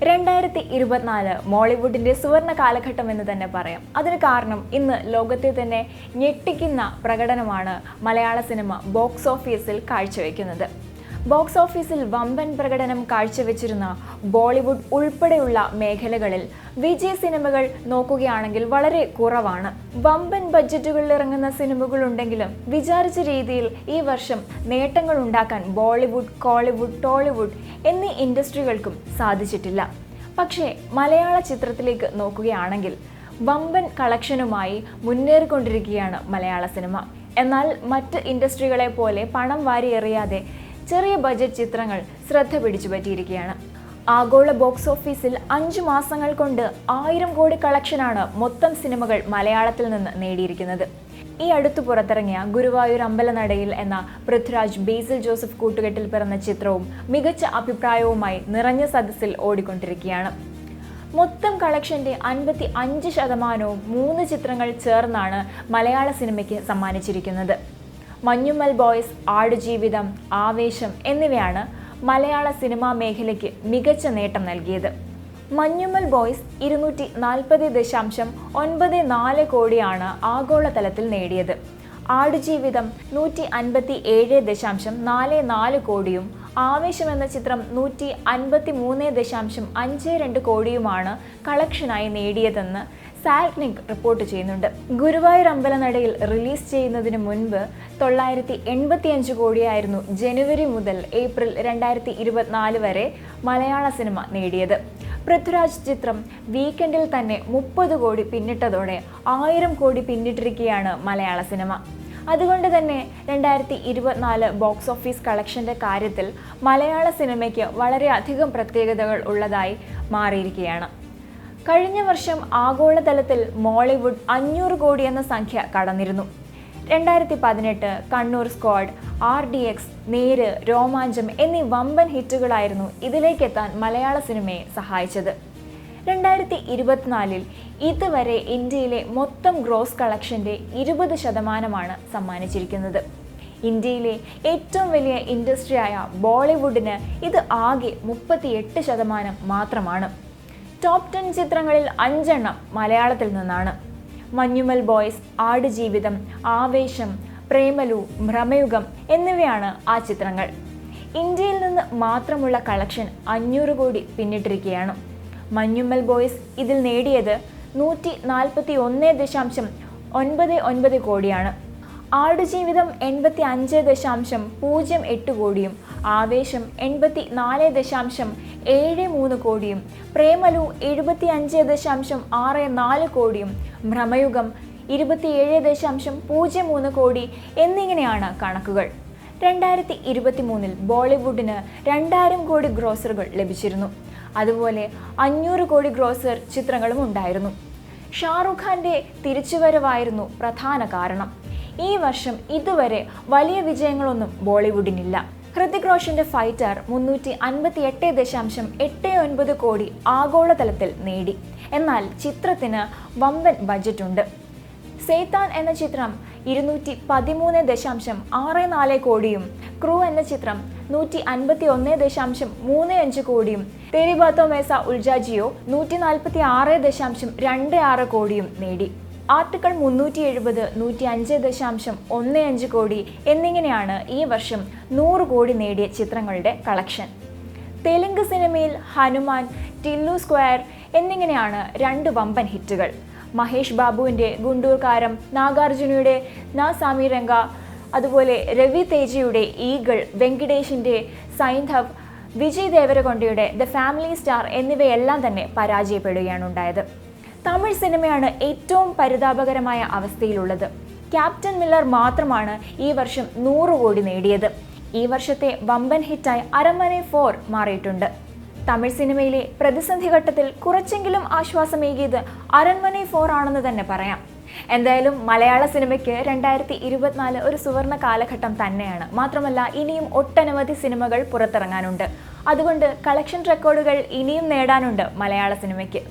2024 മോളിവുഡിന്റെ സുവർണ കാലഘട്ടം എന്ന് തന്നെ പറയാം. അതിന് കാരണം ഇന്ന് ലോകത്തെ തന്നെ ഞെട്ടിക്കുന്ന പ്രകടനമാണ് മലയാള സിനിമ ബോക്സ് ഓഫീസിൽ കാഴ്ചവെക്കുന്നത്. ബോക്സ് ഓഫീസിൽ വമ്പൻ പ്രകടനം കാഴ്ചവെച്ചിരുന്ന ബോളിവുഡ് ഉൾപ്പെടെയുള്ള മേഖലകളിൽ വിജയ് സിനിമകൾ നോക്കുകയാണെങ്കിൽ വളരെ കുറവാണ്. വമ്പൻ ബഡ്ജറ്റുകളിൽ ഇറങ്ങുന്ന സിനിമകളുണ്ടെങ്കിലും വിചാരിച്ച രീതിയിൽ ഈ വർഷം നേട്ടങ്ങൾ ഉണ്ടാക്കാൻ ബോളിവുഡ്, കോളിവുഡ്, ടോളിവുഡ് എന്നീ ഇൻഡസ്ട്രികൾക്കും സാധിച്ചിട്ടില്ല. പക്ഷേ മലയാള ചിത്രത്തിലേക്ക് നോക്കുകയാണെങ്കിൽ വമ്പൻ കളക്ഷനുമായി മുന്നേറിക്കൊണ്ടിരിക്കുകയാണ് മലയാള സിനിമ. എന്നാൽ മറ്റ് ഇൻഡസ്ട്രികളെ പോലെ പണം വാരി എറിയാതെ ചെറിയ ബജറ്റ് ചിത്രങ്ങൾ ശ്രദ്ധ പിടിച്ചു പറ്റിയിരിക്കുകയാണ്. ആഗോള ബോക്സ് ഓഫീസിൽ 5 മാസങ്ങൾ കൊണ്ട് 1000 കോടി കളക്ഷനാണ് മൊത്തം സിനിമകൾ മലയാളത്തിൽ നിന്ന് നേടിയിരിക്കുന്നത്. ഈ അടുത്ത് പുറത്തിറങ്ങിയ ഗുരുവായൂർ അമ്പലനടയിൽ എന്ന പൃഥ്വിരാജ്, ബേസിൽ ജോസഫ് കൂട്ടുകെട്ടിൽ പിറന്ന ചിത്രവും മികച്ച അഭിപ്രായവുമായി നിറഞ്ഞ സദസ്സിൽ ഓടിക്കൊണ്ടിരിക്കുകയാണ്. മൊത്തം കളക്ഷന്റെ 55% 3 ചിത്രങ്ങൾ ചേർന്നാണ് മലയാള സിനിമയ്ക്ക് സമ്മാനിച്ചിരിക്കുന്നത്. മഞ്ഞുമ്മൽ ബോയ്സ്, ആടുജീവിതം, ആവേശം എന്നിവയാണ് മലയാള സിനിമാ മേഖലയ്ക്ക് മികച്ച നേട്ടം നൽകിയത്. മഞ്ഞുമ്മൽ ബോയ്സ് 240.94 കോടിയാണ് ആഗോളതലത്തിൽ നേടിയത്. ആടുജീവിതം 157.44 കോടിയും ആവേശം എന്ന ചിത്രം 153.52 കോടിയുമാണ് കളക്ഷനായി നേടിയതെന്ന് സാൽനിക് റിപ്പോർട്ട് ചെയ്യുന്നുണ്ട്. ഗുരുവായൂർ അമ്പലനടയിൽ റിലീസ് ചെയ്യുന്നതിന് മുൻപ് 985 കോടിയായിരുന്നു ജനുവരി മുതൽ ഏപ്രിൽ 2024 വരെ മലയാള സിനിമ നേടിയത്. പൃഥ്വിരാജ് ചിത്രം വീക്കെൻഡിൽ തന്നെ 30 കോടി പിന്നിട്ടതോടെ 1000 കോടി പിന്നിട്ടിരിക്കുകയാണ് മലയാള സിനിമ. അതുകൊണ്ട് തന്നെ 2024 ബോക്സ് ഓഫീസ് കളക്ഷന്റെ കാര്യത്തിൽ മലയാള സിനിമയ്ക്ക് വളരെയധികം പ്രത്യേകതകൾ ഉള്ളതായി മാറിയിരിക്കുകയാണ്. കഴിഞ്ഞ വർഷം ആഗോളതലത്തിൽ മോളിവുഡ് 500 കോടി എന്ന സംഖ്യ കടന്നിരുന്നു. 2018 കണ്ണൂർ സ്ക്വാഡ്, RDX, നേര്, രോമാഞ്ചം എന്നീ വമ്പൻ ഹിറ്റുകളായിരുന്നു ഇതിലേക്കെത്താൻ മലയാള സിനിമയെ സഹായിച്ചത്. 2024 ഇതുവരെ ഇന്ത്യയിലെ മൊത്തം ഗ്രോസ് കളക്ഷന്റെ 20% സമ്മാനിച്ചിരിക്കുന്നത്. ഇന്ത്യയിലെ ഏറ്റവും വലിയ ഇൻഡസ്ട്രിയായ ബോളിവുഡിന് ഇത് ആകെ 38% മാത്രമാണ്. ടോപ്പ് 10 ചിത്രങ്ങളിൽ 5 എണ്ണം മലയാളത്തിൽ നിന്നാണ്. മഞ്ഞുമ്മൽ ബോയ്സ്, ആടുജീവിതം, ആവേശം, പ്രേമലു, ഭ്രമയുഗം എന്നിവയാണ് ആ ചിത്രങ്ങൾ. ഇന്ത്യയിൽ നിന്ന് മാത്രമുള്ള കളക്ഷൻ 500 കോടി പിന്നിട്ടിരിക്കുകയാണ്. മഞ്ഞുമ്മൽ ബോയ്സ് ഇതിൽ നേടിയത് 141.99 കോടിയാണ്. ആടുജീവിതം 85.08 കോടിയും ആവേശം 84.73 കോടിയും പ്രേമലു 75.64 കോടിയും ഭ്രമയുഗം 27.03 കോടി എന്നിങ്ങനെയാണ് കണക്കുകൾ. 2023 ബോളിവുഡിന് 2000 കോടി ഗ്രോസറുകൾ ലഭിച്ചിരുന്നു. അതുപോലെ 500 കോടി ഗ്രോസർ ചിത്രങ്ങളും ഉണ്ടായിരുന്നു. ഷാറുഖ് ഖാന്റെ തിരിച്ചുവരവായിരുന്നു പ്രധാന കാരണം. ഈ വർഷം ഇതുവരെ വലിയ വിജയങ്ങളൊന്നും ബോളിവുഡിനില്ല. ഹൃതിക് റോഷന്റെ ഫൈറ്റർ 358.89 കോടി ആഗോളതലത്തിൽ നേടി. എന്നാൽ ചിത്രത്തിന് വമ്പൻ ബജറ്റുണ്ട്. സേത്താൻ എന്ന ചിത്രം 213.64 കോടിയും ക്രൂ എന്ന ചിത്രം 151.35 കോടിയും തേരി ബാത്തോ മേസ ഉൽജാജിയോ 146.26 കോടിയും നേടി. ആർട്ടിക്കിൾ 370 105.15 കോടി എന്നിങ്ങനെയാണ് ഈ വർഷം 100 കോടി നേടിയ ചിത്രങ്ങളുടെ കളക്ഷൻ. തെലുങ്ക് സിനിമയിൽ ഹനുമാൻ, ടില്ലു സ്ക്വയർ എന്നിങ്ങനെയാണ് 2 വമ്പൻ ഹിറ്റുകൾ. മഹേഷ് ബാബുവിൻ്റെ ഗുണ്ടൂർ കാരം, നാഗാർജുനയുടെ നാ സാമി രംഗ, അതുപോലെ രവി തേജയുടെ ഈഗിൾ, വെങ്കിടേഷിൻ്റെ സൈന്ധവ്, വിജയ് ദേവരകൊണ്ടയുടെ ദ ഫാമിലി സ്റ്റാർ എന്നിവയെല്ലാം തന്നെ പരാജയപ്പെടുകയാണ് ഉണ്ടായത്. തമിഴ് സിനിമയാണ് ഏറ്റവും പരിതാപകരമായ അവസ്ഥയിലുള്ളത്. ക്യാപ്റ്റൻ മില്ലർ മാത്രമാണ് ഈ വർഷം 100 കോടി നേടിയത്. ഈ വർഷത്തെ വമ്പൻ ഹിറ്റായി അരമനെ 4 മാറിയിട്ടുണ്ട്. തമിഴ് സിനിമയിലെ പ്രതിസന്ധി ഘട്ടത്തിൽ കുറച്ചെങ്കിലും ആശ്വാസമേകിയത് അരൺമനെ 4 ആണെന്ന് തന്നെ പറയാം. എന്തായാലും മലയാള സിനിമയ്ക്ക് 2024 ഒരു സുവർണ കാലഘട്ടം തന്നെയാണ്. മാത്രമല്ല ഇനിയും ഒട്ടനവധി സിനിമകൾ പുറത്തിറങ്ങാനുണ്ട്. അതുകൊണ്ട് കളക്ഷൻ റെക്കോർഡുകൾ ഇനിയും നേടാനുണ്ട് മലയാള സിനിമയ്ക്ക്.